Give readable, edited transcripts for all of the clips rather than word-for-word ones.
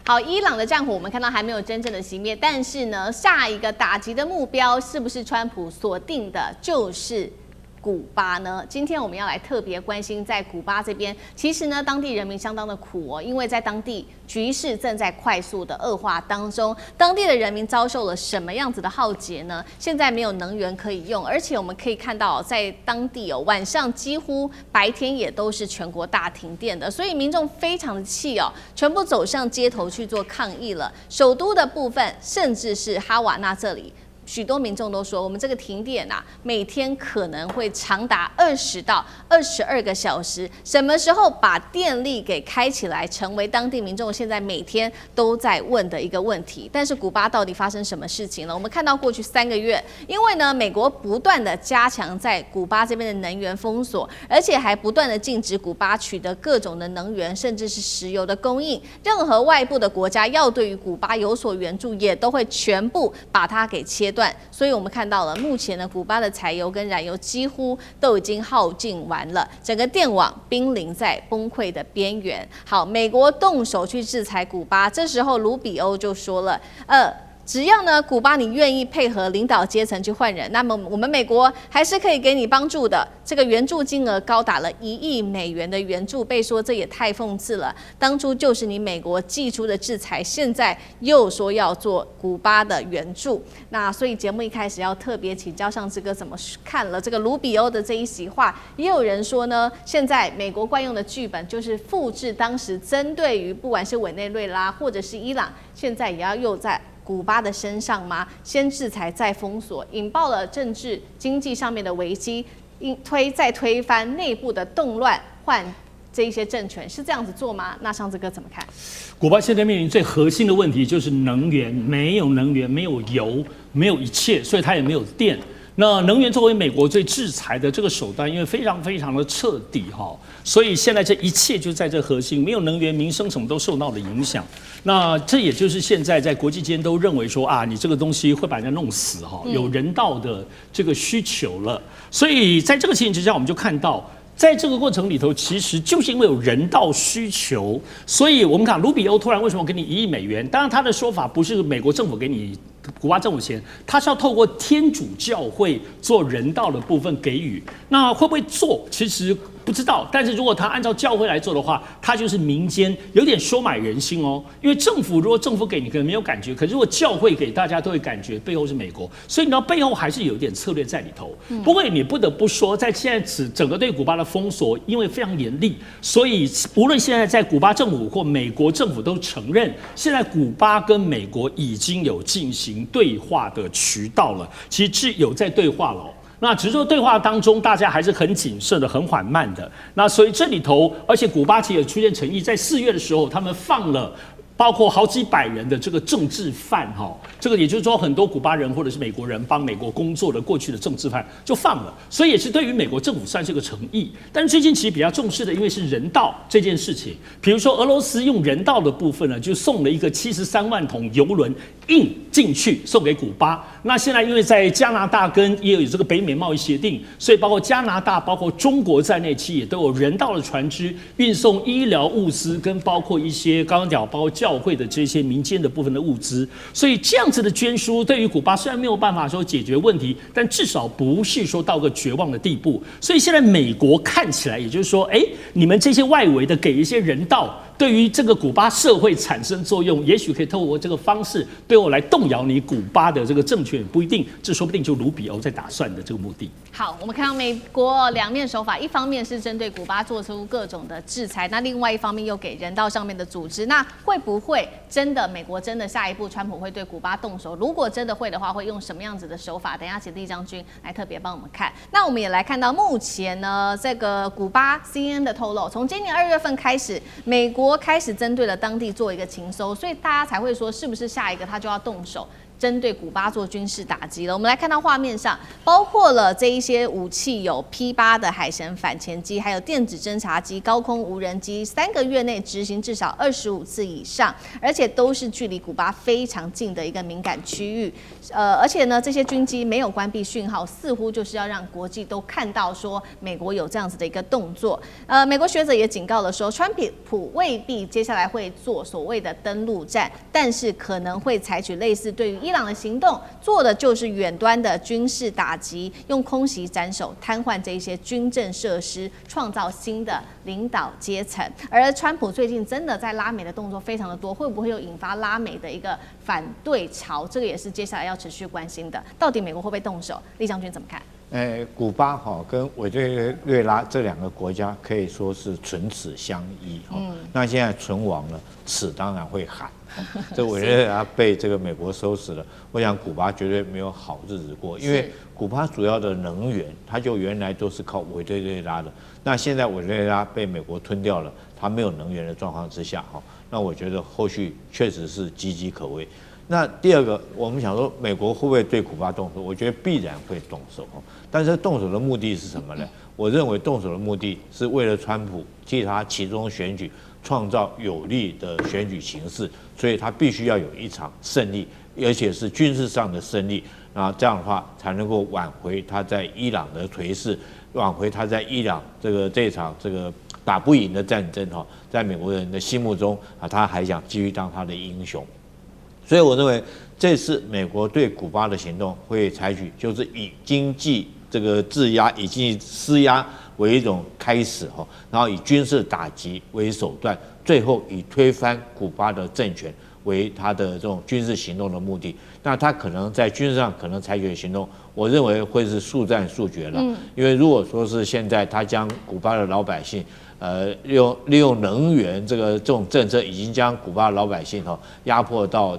好，伊朗的戰火我們看到還沒有真正的熄滅，但是呢，下一個打擊的目標是不是川普鎖定的就是古巴呢？今天我們要來特別關心在古巴這邊，其實呢，當地人民相當的苦哦，因為在當地局勢正在快速的惡化當中，當地的人民遭受了什麼樣子的浩劫呢？現在沒有能源可以用，而且我們可以看到，在當地哦，晚上幾乎白天也都是全國大停電的，所以民眾非常的氣哦，全部走上街頭去做抗議了。首都的部分，甚至是哈瓦那這裡。許多民眾都說，我們這個停電啊，每天可能會長達20到22個小時。什麼時候把電力給開起來，成為當地民眾現在每天都在問的一個問題。但是古巴到底發生什麼事情了？我們看到過去3個月，因為呢，美國不斷的加強在古巴這邊的能源封鎖，而且還不斷的禁止古巴取得各種的能源，甚至是石油的供應。任何外部的國家要對於古巴有所援助，也都會全部把它給切斷。所以我們看到了，目前呢，古巴的柴油跟燃油幾乎都已經耗盡完了，整個電網瀕臨在崩潰的邊緣。好，美國動手去制裁古巴，這時候盧比歐就說了，只要呢，古巴你願意配合領導階層去換人，那麼我們美國還是可以給你幫助的。這個援助金額高達了1億美元的援助，被說這也太諷刺了。當初就是你美國祭出的制裁，現在又說要做古巴的援助。那所以節目一開始要特別請教上志哥怎麼看了這個盧比歐的這一席話。也有人說呢，現在美國慣用的劇本就是複製當時針對於不管是委內瑞拉或者是伊朗，現在也要用在古巴的身上嗎？先制裁再封鎖，引爆了政治經濟上面的危機，再推翻內部的動亂，換這一些政權，是這樣子做嗎？那上志哥怎麼看？古巴现在面臨最核心的問題就是能源，沒有能源，沒有油，沒有一切，所以它也沒有電。那能源作為美國最制裁的這個手段，因為非常非常的徹底哈，所以現在這一切就在這核心，沒有能源，民生什麼都受到了影響。那這也就是現在在國際間都認為說啊，你這個東西會把人家弄死哈，有人道的這個需求了。所以在這個情形之下，我們就看到，在這個過程裡頭，其實就是因為有人道需求，所以我們看盧比歐突然為什麼給你1億美元？當然他的說法不是美國政府給你古巴政府錢，他是要透過天主教會做人道的部分給予。那會不會做？其實不知道。但是如果他按照教會來做的話，他就是民間有點收買人心哦。因為政府如果政府給你可能沒有感覺，可是如果教會給大家都会感覺背後是美國，所以你知道背後還是有一點策略在裡頭。不過你不得不說，在現在整個對古巴的封鎖，因為非常嚴厲，所以無論現在在古巴政府或美國政府都承認，現在古巴跟美國已經有進行對話的渠道了，其實是有在对話了。那只是說對話當中，大家還是很謹慎的、很緩慢的。那所以這裡頭，而且古巴其實也出現誠意，在4月的時候，他們放了包括好幾百人的這個政治犯哈，這個也就是說很多古巴人或者是美國人幫美國工作的過去的政治犯就放了，所以也是对於美國政府算是個誠意。但是最近其實比較重視的，因為是人道這件事情，比如說俄羅斯用人道的部分呢，就送了一個73萬桶油輪運進去送給古巴。那現在因為在加拿大跟也有這個北美貿易協定，所以包括加拿大、包括中國在內，其實也都有人道的船只運送醫療物資，跟包括一些剛剛講包括教會的這些民間的部分的物資。所以這樣子的捐輸對於古巴雖然沒有辦法說解決問題，但至少不是說到個絕望的地步。所以現在美國看起來，也就是說，你們這些外圍的給一些人道，對於這個古巴社會產生作用，也許可以透過這個方式對我來動搖你古巴的這個政權，也不一定。這說不定就盧比歐在打算的這個目的。好，我們看到美國兩面手法，一方面是針對古巴做出各種的制裁，那另外一方面又給人道上面的組織。那會不會真的美國真的下一步川普會對古巴動手？如果真的會的話，會用什麼樣子的手法？等一下請厲將軍來特別幫我們看。那我們也來看到目前呢，這個古巴 CNN 的透露，從今年2月份開始，美國開始針對了當地做一個情搜，所以大家才會說是不是下一個他就要動手？針對古巴做軍事打擊了。我們來看到畫面上，包括了這一些武器有 P8的海神反潛機，還有電子偵察機、高空無人機，3個月內執行至少25次以上，而且都是距離古巴非常近的一個敏感區域。而且呢，這些軍機沒有關閉訊號，似乎就是要讓國際都看到說美國有這樣子的一個動作。美國學者也警告了說，川普未必接下來會做所謂的登陸戰，但是可能會採取類似對於伊朗的行動，做的就是遠端的軍事打擊，用空襲斬首癱瘓這些軍政設施，創造新的領導階層。而川普最近真的在拉美的動作非常的多，會不會有引發拉美的一個反對潮？這個也是接下來要持續關心的。到底美國會不會動手？酈將軍怎麼看？古巴跟委內瑞拉這2個國家可以說是唇齒相依那現在唇亡了，齒當然會寒。這委內瑞拉被這個美國收拾了，我想古巴絕對沒有好日子過，因為古巴主要的能源，它就原來都是靠委內瑞拉的。那現在委內瑞拉被美國吞掉了，它沒有能源的狀況之下那我覺得後續確實是岌岌可危。那第二個，我們想說，美國會不會對古巴動手？我覺得必然會動手，但是動手的目的是什麼呢？我認為動手的目的是為了川普替他期中選舉創造有利的選舉形勢，所以他必須要有一場勝利，而且是軍事上的勝利，然後這樣的話才能夠挽回他在伊朗的頹勢，挽回他在伊朗這場打不贏的戰爭在美國人的心目中他還想繼續當他的英雄。所以我認為這次美國對古巴的行動會採取就是以經濟制壓、以經濟施壓為一種開始然後以軍事打擊為手段，最後以推翻古巴的政權為他的這種軍事行動的目的。那他可能在軍事上可能採取的行動，我認為會是速戰速決了。因為如果說是現在他將古巴的老百姓利用能源这種政策，已經將古巴的老百姓壓迫到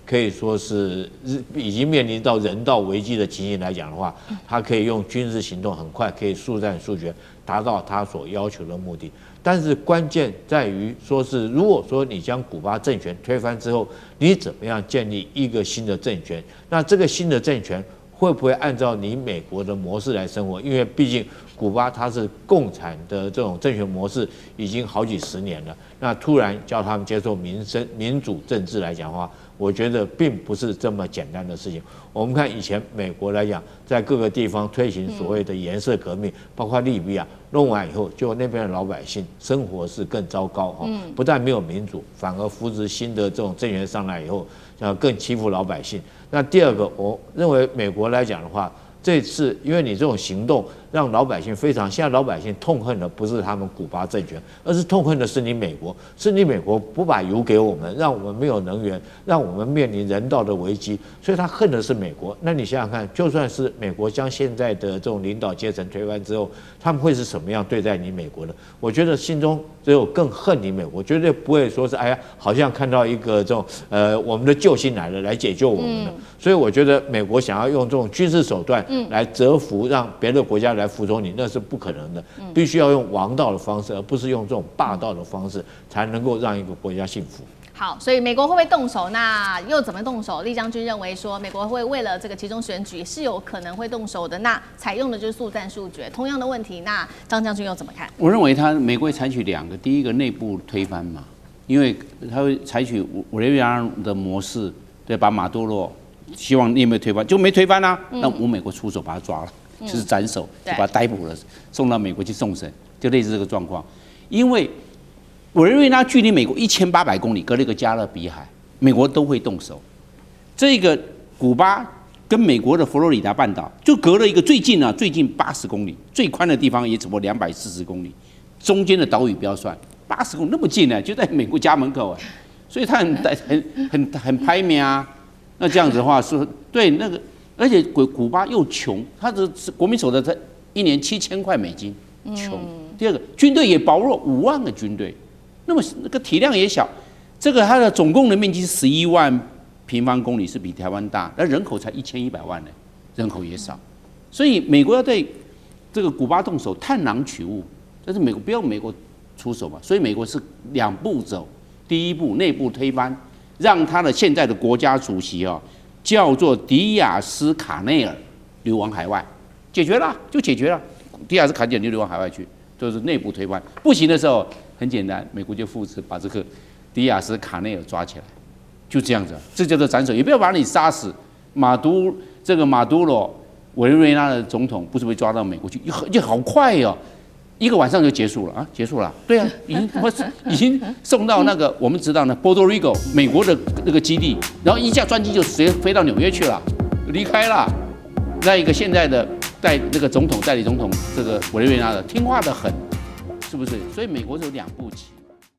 可以說是已經面臨到人道危機的情形來講的話，他可以用軍事行動很快可以速戰速決，達到他所要求的目的。但是關鍵在於說是，如果說你將古巴政權推翻之後，你怎麼樣建立一個新的政權？那這個新的政權會不會按照你美國的模式來生活？因為畢竟古巴它是共產的這種政權模式已經好幾十年了，那突然叫他們接受民主政治來講的話，我覺得並不是這麼簡單的事情。我們看以前美國來講，在各個地方推行所謂的顏色革命，包括利比亞弄完以後，就那邊的老百姓生活是更糟糕不但沒有民主，反而扶植新的這種政權上來以後，更欺負老百姓。那第二個，我認為美國來講的話，這次因為你這種行動讓老百姓非常，現在老百姓痛恨的不是他們古巴政權，而是痛恨的是你美國，是你美国不把油給我們，讓我們沒有能源，讓我們面臨人道的危機，所以他恨的是美國。那你想想看，就算是美國將現在的這種領導階層推翻之後，他們會是什麼樣對待你美國的？我覺得心中只有更恨你美國，絕對不會說是哎呀，好像看到一個這種我們的救星來了，來解救我們的。所以我覺得美國想要用這種軍事手段來折服，讓別的國家來服從你，那是不可能的。必須要用王道的方式，而不是用這種霸道的方式，才能夠讓一個國家幸福。好，所以美國會不會動手？那又怎麼動手？酈將軍認為說，美國會為了這個期中選舉是有可能會動手的。那採用的就是速戰速決。同樣的問題，那張將軍又怎麼看？我認為美國會採取2個，第一個內部推翻嘛，因為他會採取委內瑞拉的模式，對，把馬杜羅希望你有沒有推翻，就沒推翻啊，那我美國出手把他抓了，就是斬首，就把他逮捕了，送到美國去送審，就類似這個狀況。因為委內瑞拉距離美國1800公里，隔了一個加勒比海，美國都會動手。這個古巴跟美國的佛羅里達半島就隔了一個最近80公里，最寬的地方也只不過240公里，中間的島嶼不要算，80公里那麼近呢，就在美國家門口所以他很拍面啊。那這樣子的話是對那個，而且古巴又窮，他的國民所得才1年7000塊美金，窮。第二個軍隊也薄弱，5萬個軍隊，那麼那個體量也小，這個它的總共的面積是11萬平方公里，是比台灣大，那人口才1100萬呢，人口也少，所以美國要對這個古巴動手，探囊取物，但是美國不要美國出手嘛，所以美國是2步走，第一步內部推翻。讓他的現在的國家主席叫做迪亞斯卡內爾流亡海外，解決了就解決了。迪亞斯卡內爾就流亡海外去，就是內部推翻。不行的時候很簡單，美国就父子把这個迪亞斯卡內爾抓起來，就這樣子，這叫做斬首，也不要把你殺死。馬杜羅委內瑞拉的總統不是被抓到美國去，就好快哦。1個晚上就結束了啊，結束了。對啊，已經送到那個我們知道呢，Puerto Rico 美國的那個基地，然後一架專機就直接飛到紐約去了，離開了。那一個現在的那個代理總統，這個委內瑞拉的聽話得很，是不是？所以美國是有2步棋。